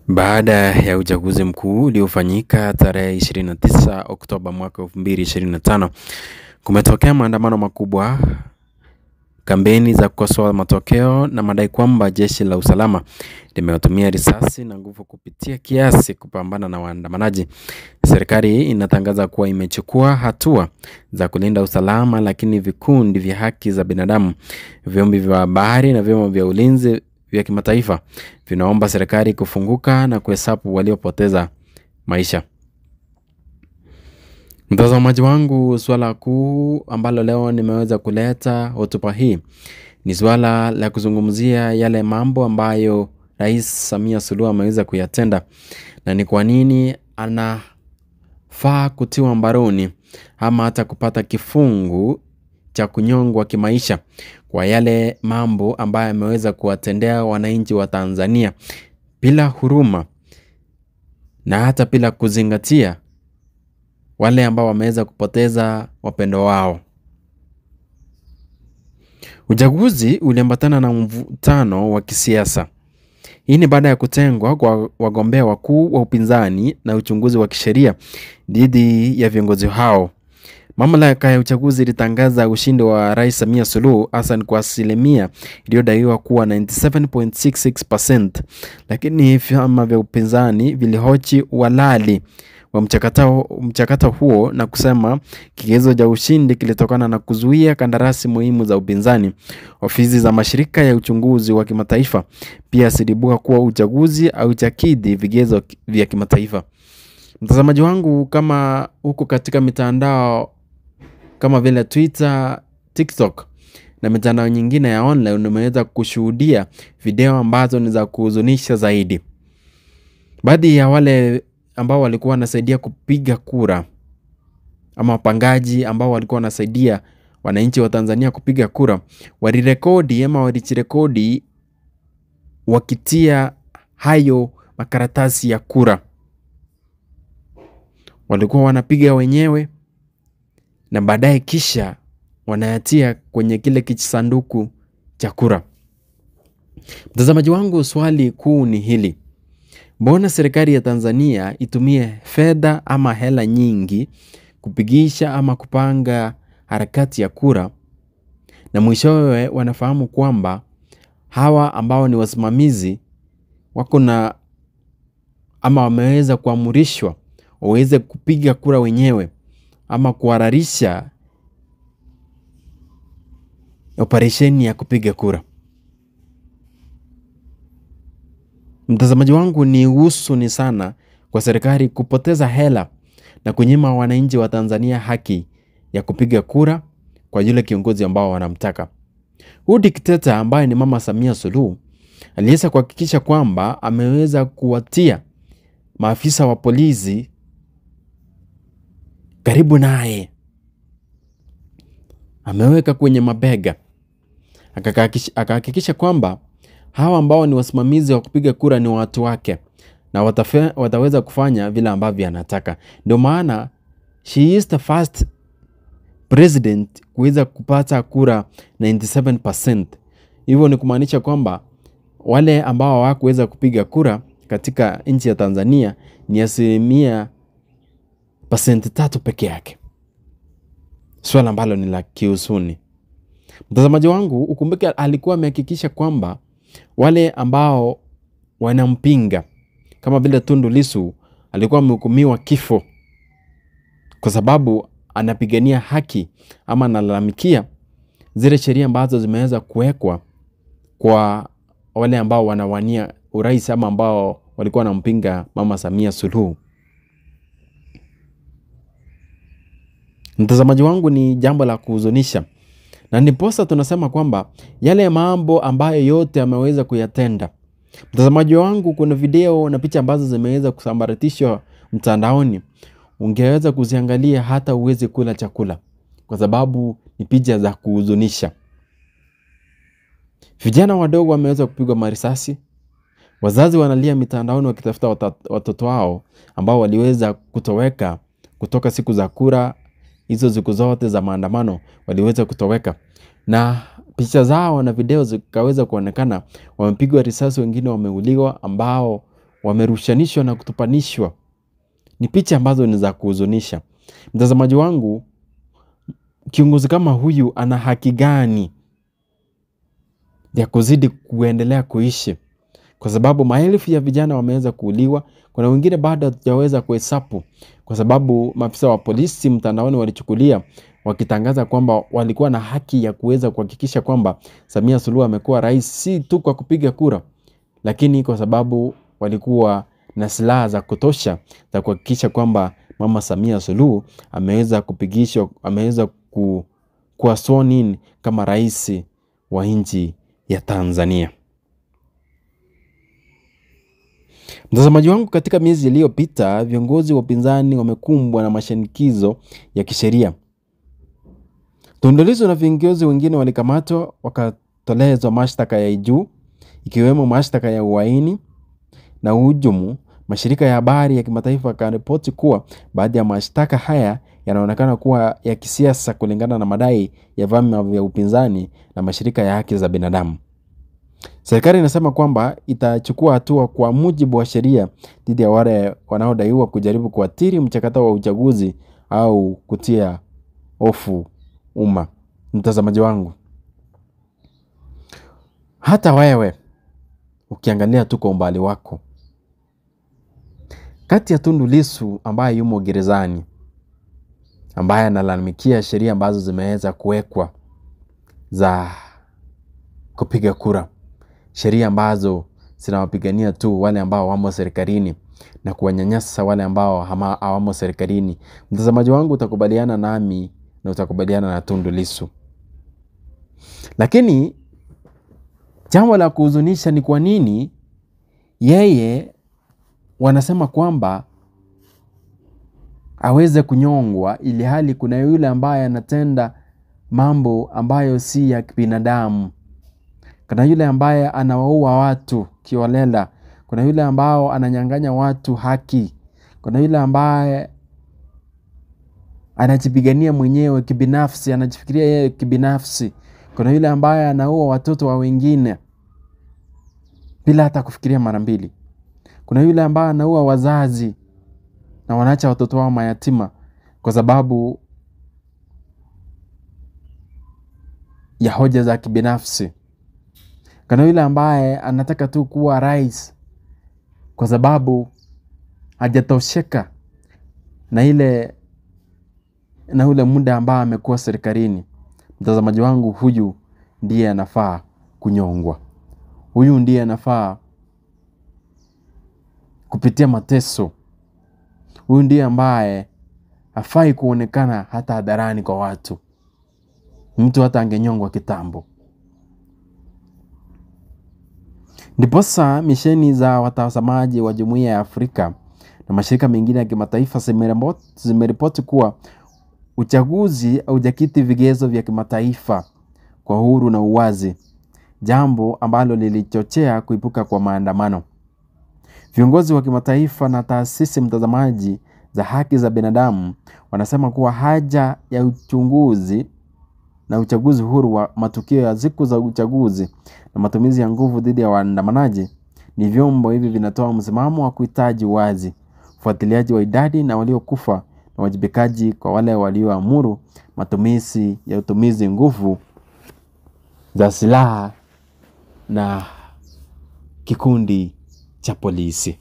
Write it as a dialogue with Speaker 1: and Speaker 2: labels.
Speaker 1: Baada ya uchaguzi mkuu uliofanyika tarehe 29 Oktoba mwaka 2025, kumetokea maandamano makubwa, kampeni za kukosoa matokeo na madai kwamba jeshi la usalama limetumia risasi na nguvu kupitia kiasi kupambana na waandamanaji. Serikali inatangaza kuwa imechukua hatua za kulinda usalama, lakini vikundi vya haki za binadamu, vyombo vya habari na vyombo vya ulinzi vya kimataifa vinaomba serikali kufunguka na kuhesabu waliopoteza maisha. Mtazamaji wangu, swala kuu ambalo leo nimeweza kuleta hotuba hii ni swala la kuzungumzia yale mambo ambayo Rais Samia Suluhu ameweza kuyatenda, na ni kwa nini anafaa kutiwa mbaroni ama hata kupata kifungu cha kunyongwa kimaisha kwa yale mambo ambayo ameweza kuwatendea wananchi wa Tanzania bila huruma na hata bila kuzingatia wale ambao wameweza kupoteza wapendo wao. Uchaguzi uliambatana na mvutano wa kisiasa. Hii ni baada ya kutengwa kwa wagombea wakuu wa upinzani na uchunguzi wa kisheria dhidi ya viongozi hao. Mamlaka ya uchaguzi ilitangaza ushindi wa Rais Samia Suluhu Hassan kwa asilimia iliyodaiwa kuwa 97.66%, lakini vyama vya upinzani vilihoji uhalali wa mchakato huo na kusema kigezo cha ushindi kilitokana na kuzuia kandarasi muhimu za upinzani. Ofisi za mashirika ya uchunguzi wa kimataifa pia ziliibuka kuwa uchaguzi haujakidhi vigezo vya kimataifa. Mtazamaji wangu, kama huko katika mitandao kama vile Twitter, TikTok na mitandao nyingine ya online, umeweza kushuhudia video ambazo ni za kuhuzunisha zaidi. Baadhi ya wale ambao walikuwa wanasaidia kupiga kura ama wapangaji ambao walikuwa wanasaidia wananchi wa Tanzania kupiga kura, walijirekodi wakitia hayo makaratasi ya kura. Walikuwa wanapiga wenyewe na baadaye kisha wanayatia kwenye kile kijisanduku cha kura. Mtazamaji wangu, swali kuu ni hili: mbona serikali ya Tanzania itumie fedha ama hela nyingi kupigisha ama kupanga harakati ya kura, na mwishowe wanafahamu kwamba hawa ambao ni wasimamizi wako na ama wameweza kuamrishwa waweze kupiga kura wenyewe ama kuhararisha operesheni ya kupiga kura? Mtazamaji wangu, ni huzuni sana kwa serikali kupoteza hela na kunyima wananchi wa Tanzania haki ya kupiga kura kwa yule kiongozi ambao wanamtaka. Huyu dikteta ambaye ni Mama Samia Suluhu aliweza kuhakikisha kwamba ameweza kuwatia maafisa wa polisi karibu naye, ameweka kwenye mabega, akahakikisha kwamba hawa ambao ni wasimamizi wa kupiga kura ni watu wake na wataweza kufanya vile ambavyo anataka. Ndio maana she is the first president kuweza kupata kura 97%. Hivyo ni kumaanisha kwamba wale ambao hawakuweza kupiga kura katika nchi ya Tanzania ni asilimia 3% peke yake. Swala ambalo ni la kiusuni. Mtazamaji wangu, ukumbuke alikuwa amehakikisha kwamba wale ambao wanampinga kama vile Tundu Lissu alikuwa amehukumiwa kifo kwa sababu anapigania haki ama analalamikia zile sheria ambazo zimeweza kuwekwa kwa wale ambao wanawania urais ama ambao walikuwa wanampinga Mama Samia Suluhu. Mtazamaji wangu, ni jambo la kuhuzunisha, na ndiposa tunasema kwamba yale mambo ambayo yote ameweza kuyatenda. Mtazamaji wangu, kuna video na picha ambazo zimeweza kusambaratishwa mtandaoni. Ungeweza kuziangalia hata uweze kula chakula kwa sababu ni picha za kuhuzunisha. Vijana wadogo wameweza kupigwa marisasi. Wazazi wanalia mitandaoni wakitafuta watoto wao ambao waliweza kutoweka kutoka siku za kura. Hizo siku zote za maandamano waliweza kutoweka, na picha zao na video zikaweza kuonekana wamepigwa risasi, wengine wameuliwa, ambao wamerushanishwa na kutupanishwa. Ni picha ambazo ni za kuhuzunisha. Mtazamaji wangu, kiongozi kama huyu ana haki gani ya kuzidi kuendelea kuishi? Kwa sababu maelfu ya vijana wameweza kuuliwa, kuna wengine bado hatujaweza kuhesabu, kwa sababu maafisa wa polisi mtandaoni walichukulia wakitangaza kwamba walikuwa na haki ya kuweza kuhakikisha kwamba Samia Suluhu amekuwa rais, si tu kwa kupiga kura, lakini kwa sababu walikuwa na silaha za kutosha za kuhakikisha kwamba Mama Samia Suluhu ameweza kuwa sworn in kama rais wa nchi ya Tanzania. Mtazamaji wangu, katika miezi iliyopita viongozi wa upinzani wamekumbwa na mashinikizo ya kisheria. Tundu Lissu na viongozi wengine walikamatwa wakatolezwa mashtaka ya juu, ikiwemo mashtaka ya uhaini na uhujumu. Mashirika ya habari ya kimataifa yakaripoti kuwa baadhi ya mashtaka haya yanaonekana kuwa ya kisiasa kulingana na madai ya vyama vya upinzani na mashirika ya haki za binadamu. Serikali inasema kwamba itachukua hatua kwa mujibu wa sheria dhidi ya wale wanaodaiwa kujaribu kuathiri mchakato wa uchaguzi au kutia hofu umma. Mtazamaji wangu, hata wewe ukiangalia tu kwa umbali wako, kati ya Tundu Lissu ambaye yumo gerezani, ambaye analalamikia sheria ambazo zimeweza kuwekwa za kupiga kura, sheria ambazo zinawapigania tu wale ambao wamo serikalini na kuwanyanyasa wale ambao hawamo serikalini, mtazamaji wangu, utakubaliana nami na utakubaliana na Tundu Lissu. Lakini jambo la kuhuzunisha ni kwa nini yeye wanasema kwamba aweze kunyongwa, ili hali kuna yule ambaye anatenda mambo ambayo si ya kibinadamu. Kuna yule ambaye anawaua watu kiolela. Kuna yule ambao ananyang'anya watu haki. Kuna yule ambaye anajipigania mwenyewe kibinafsi, anajifikiria yeye kibinafsi. Kuna yule ambaye anaua watoto wa wengine bila hata kufikiria mara mbili. Kuna yule ambaye anaua wazazi na wanaacha watoto wao mayatima kwa sababu ya hoja za kibinafsi. Kuna yule ambaye anataka tu kuwa rais kwa sababu hajatosheka na ule muda ambao amekuwa serikalini. Mtazamaji wangu, huyu ndiye anafaa kunyongwa. Huyu ndiye anafaa kupitia mateso. Huyu ndiye ambaye hafai kuonekana hata hadharani kwa watu. Mtu hata angenyongwa kitambo. Ndiposa misheni za watazamaji wa Jumuiya ya Afrika na mashirika mengine ya kimataifa zimeripoti kuwa uchaguzi haujakidhi vigezo vya kimataifa kwa uhuru na uwazi, jambo ambalo lilichochea kuibuka kwa maandamano. Viongozi wa kimataifa na taasisi mtazamaji za haki za binadamu wanasema kuwa haja ya uchunguzi na uchaguzi huru wa matukio ya siku za uchaguzi na matumizi ya nguvu dhidi ya waandamanaji ni vyombo hivi vinatoa msimamo wa kuhitaji wazi, ufuatiliaji wa idadi na waliokufa na wajibikaji kwa wale walioamuru utumizi nguvu za silaha na kikundi cha polisi.